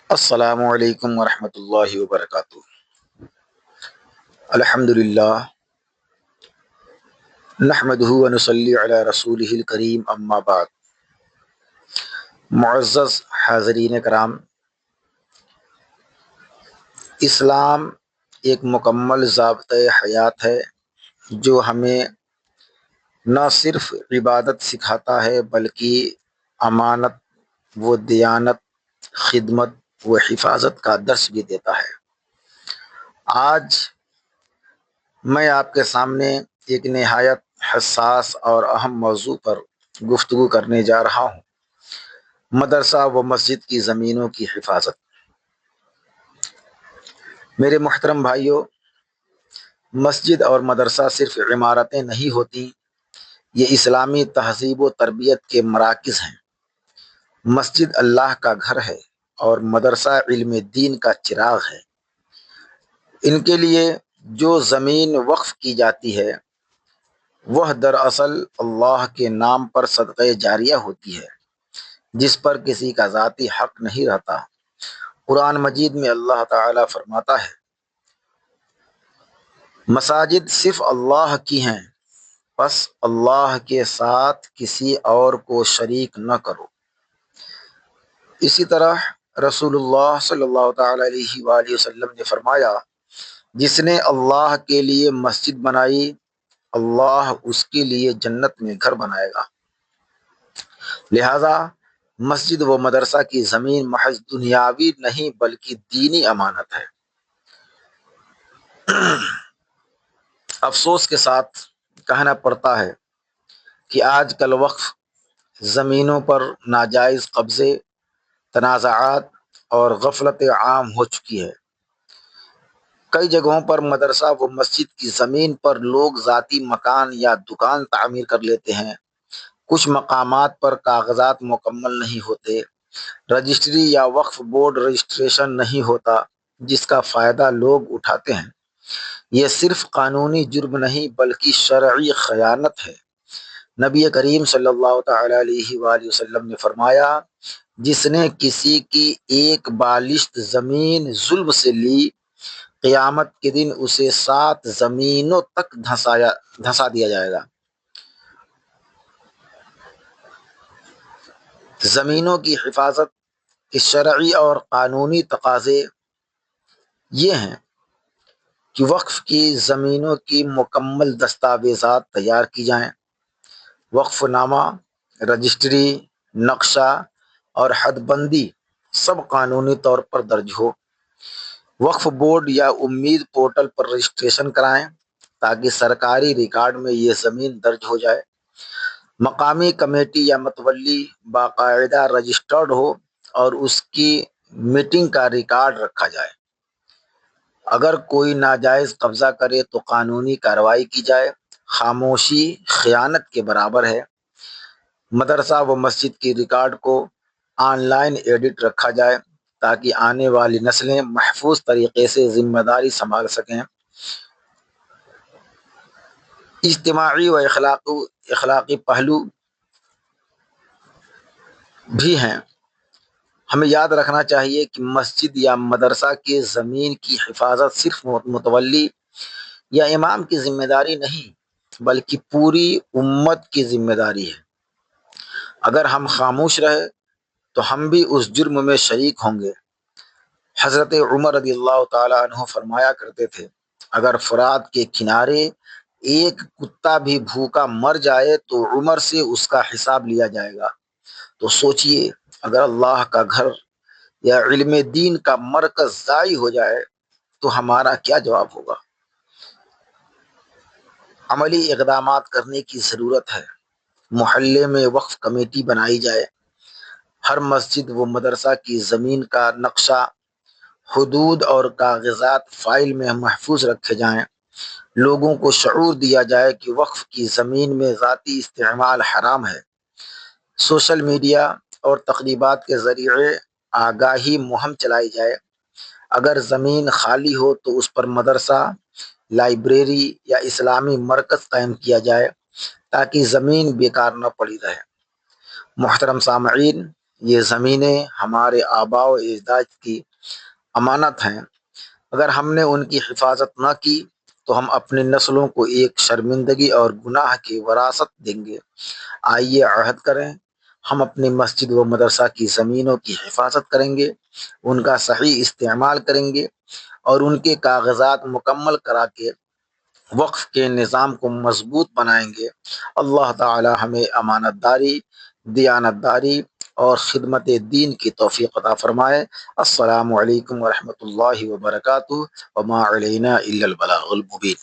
السلام علیکم ورحمۃ اللہ وبرکاتہ۔ الحمدللہ نحمدہ ونصلی علی رسولہ الکریم، اما بعد۔ معزز حاضرین کرام، اسلام ایک مکمل ضابطۂ حیات ہے جو ہمیں نہ صرف عبادت سکھاتا ہے بلکہ امانت و دیانت، خدمت و حفاظت کا درس بھی دیتا ہے۔ آج میں آپ کے سامنے ایک نہایت حساس اور اہم موضوع پر گفتگو کرنے جا رہا ہوں: مدرسہ و مسجد کی زمینوں کی حفاظت۔ میرے محترم بھائیوں، مسجد اور مدرسہ صرف عمارتیں نہیں ہوتی، یہ اسلامی تہذیب و تربیت کے مراکز ہیں۔ مسجد اللہ کا گھر ہے اور مدرسہ علم دین کا چراغ ہے۔ ان کے لیے جو زمین وقف کی جاتی ہے وہ دراصل اللہ کے نام پر صدقہ جاریہ ہوتی ہے، جس پر کسی کا ذاتی حق نہیں رہتا۔ قرآن مجید میں اللہ تعالیٰ فرماتا ہے: مساجد صرف اللہ کی ہیں، پس اللہ کے ساتھ کسی اور کو شریک نہ کرو۔ اسی طرح رسول اللہ صلی اللہ تعالیٰ علیہ وآلہ وسلم نے فرمایا: جس نے اللہ کے لیے مسجد بنائی، اللہ اس کے لیے جنت میں گھر بنائے گا۔ لہذا مسجد و مدرسہ کی زمین محض دنیاوی نہیں بلکہ دینی امانت ہے۔ افسوس کے ساتھ کہنا پڑتا ہے کہ آج کل وقف زمینوں پر ناجائز قبضے، تنازعات اور غفلت عام ہو چکی ہے۔ کئی جگہوں پر مدرسہ و مسجد کی زمین پر لوگ ذاتی مکان یا دکان تعمیر کر لیتے ہیں۔ کچھ مقامات پر کاغذات مکمل نہیں ہوتے، رجسٹری یا وقف بورڈ رجسٹریشن نہیں ہوتا، جس کا فائدہ لوگ اٹھاتے ہیں۔ یہ صرف قانونی جرم نہیں بلکہ شرعی خیانت ہے۔ نبی کریم صلی اللہ تعالیٰ علیہ وآلہ وسلم نے فرمایا: جس نے کسی کی ایک بالشت زمین ظلم سے لی، قیامت کے دن اسے 7 زمینوں تک دھنسا دیا جائے گا۔ زمینوں کی حفاظت کے شرعی اور قانونی تقاضے یہ ہیں کہ وقف کی زمینوں کی مکمل دستاویزات تیار کی جائیں، وقف نامہ، رجسٹری، نقشہ اور حد بندی سب قانونی طور پر درج ہو۔ وقف بورڈ یا امید پورٹل پر رجسٹریشن کرائیں تاکہ سرکاری ریکارڈ میں یہ زمین درج ہو جائے۔ مقامی کمیٹی یا متولی باقاعدہ رجسٹرڈ ہو اور اس کی میٹنگ کا ریکارڈ رکھا جائے۔ اگر کوئی ناجائز قبضہ کرے تو قانونی کارروائی کی جائے۔ خاموشی خیانت کے برابر ہے۔ مدرسہ و مسجد کی ریکارڈ کو آن لائن ایڈٹ رکھا جائے تاکہ آنے والی نسلیں محفوظ طریقے سے ذمہ داری سنبھال سکیں۔ اجتماعی و اخلاقی پہلو بھی ہیں۔ ہمیں یاد رکھنا چاہیے کہ مسجد یا مدرسہ کے زمین کی حفاظت صرف متولی یا امام کی ذمہ داری نہیں بلکہ پوری امت کی ذمہ داری ہے۔ اگر ہم خاموش رہے تو ہم بھی اس جرم میں شریک ہوں گے۔ حضرت عمر رضی اللہ تعالیٰ عنہ فرمایا کرتے تھے: اگر فرات کے کنارے ایک کتا بھی بھوکا مر جائے تو عمر سے اس کا حساب لیا جائے گا۔ تو سوچئے، اگر اللہ کا گھر یا علم دین کا مرکز ضائع ہو جائے تو ہمارا کیا جواب ہوگا؟ عملی اقدامات کرنے کی ضرورت ہے۔ محلے میں وقف کمیٹی بنائی جائے، ہر مسجد و مدرسہ کی زمین کا نقشہ، حدود اور کاغذات فائل میں محفوظ رکھے جائیں۔ لوگوں کو شعور دیا جائے کہ وقف کی زمین میں ذاتی استعمال حرام ہے۔ سوشل میڈیا اور تقریبات کے ذریعے آگاہی مہم چلائی جائے۔ اگر زمین خالی ہو تو اس پر مدرسہ، لائبریری یا اسلامی مرکز قائم کیا جائے تاکہ زمین بیکار نہ پڑی رہے۔ محترم سامعین، یہ زمینیں ہمارے آباء و اجداد کی امانت ہیں، اگر ہم نے ان کی حفاظت نہ کی تو ہم اپنی نسلوں کو ایک شرمندگی اور گناہ کی وراثت دیں گے۔ آئیے عہد کریں، ہم اپنی مسجد و مدرسہ کی زمینوں کی حفاظت کریں گے، ان کا صحیح استعمال کریں گے اور ان کے کاغذات مکمل کرا کے وقف کے نظام کو مضبوط بنائیں گے۔ اللہ تعالی ہمیں امانت داری، دیانت داری اور خدمت دین کی توفیق عطا فرمائے۔ السلام علیکم ورحمۃ اللہ وبرکاتہ، وما علینا الا البلاغ المبین۔